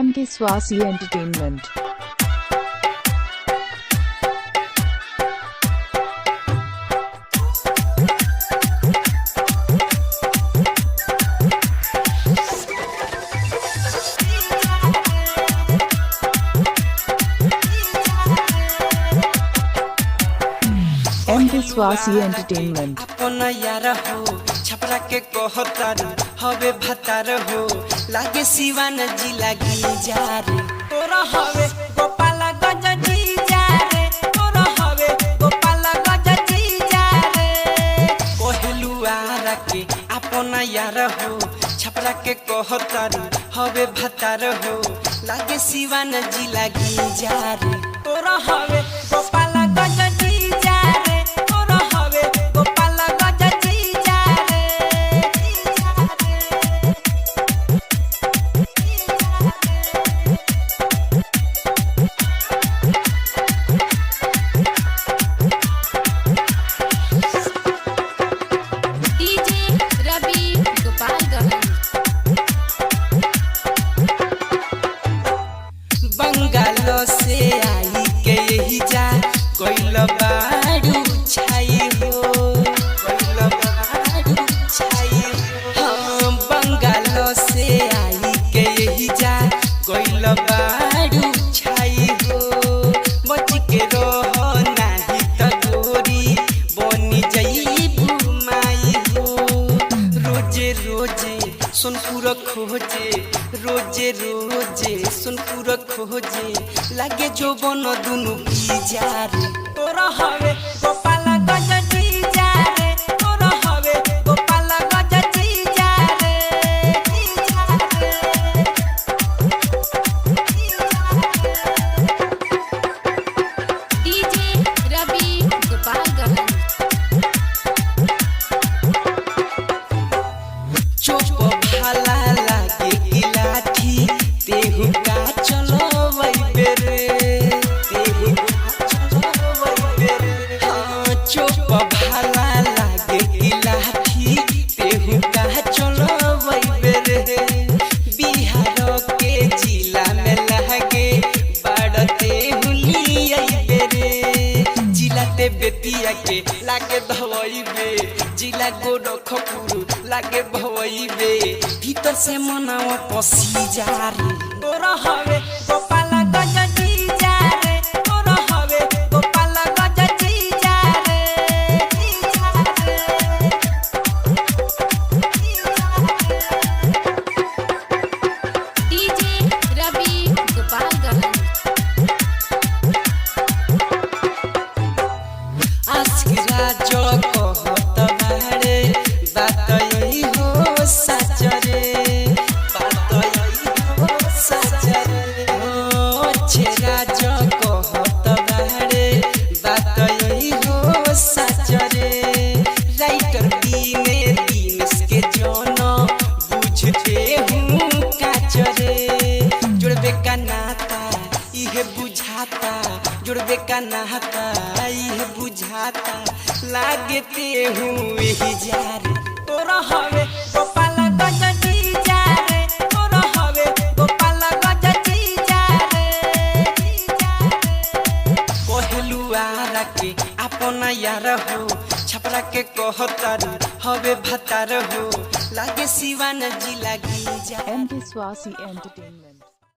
MK Swasi Entertainment. MK Swasi Entertainment. अपना यार हो छपरा के कहतारू हवे भतार हो लागे सिवान जी लागी जा रे तोरा हवे गोपाल गज जी जा रे तोरा हवे गोपाल गज जी जा रे कहलू आरा के अपना यार हो छपरा के कहतारू हवे भतार हो लागे सिवान जी लागी जा रे तोरा हवे गोपाल गज जी जा रे तोरा हवे गोपाल गज जी जा रे डीजे रवि गोपालगंज बंगाल से आई के यही जा कोइल बाड़ू छाई हो कोइल बाड़ू छाई हो हाँ बंगाल से आई के यही जा कोइल बाड़ू छाई हो बच के रहो नाही त गोरी बनी जईबू माई हो रोजे रोजे सोनपुर खोजे रोजे रोजे सोनपुर खोजे लागे जो बन दुनु की जा रे तोरा हवे गोपाल गज जी जा रे तोरा हवे गोपाल गज जी जा रे डीजे रवि गोपालगंज चुप भाला लागे की लाठी तेहु का चलो वही बेरे तेहु का चलो वही बेरे हाँ चुप भाला लागे की लाठी तेहु का चलो वही बेरे बिहार के जिला में लगे बाड़ते हुली आई बेरे जिला ते बेतिया के लागे धवई बे जिला गोरखपुर लागे भवई बे भीतर से मनावा पसी जा रे तोरा हवे गोपाल गज जी जा रे तोरा हवे गोपाल गज जी जा रे डीजे रवि गोपालगंज आसरा जो कहत बारे बात यही हो सच रे बात यही हो सच रे ओ छेरा जो कहत बारे बात यही हो सच रे राइटर बीने दिनेश के जोनो बुझते हूँ काच रे जुड़बे का नाता इहे बुझाता जुड़बे का नाता इहे बुझाता लागते हूँ यही जा रे तोरा हवे गोपाल गज जी जा रे तोरा हवे गोपाल गज जी जा रे कहलू आरा के अपना यार हो छपरा के कहतारू हवे भतार हो लागे सिवान जी लागी जा MK Swasi Entertainment.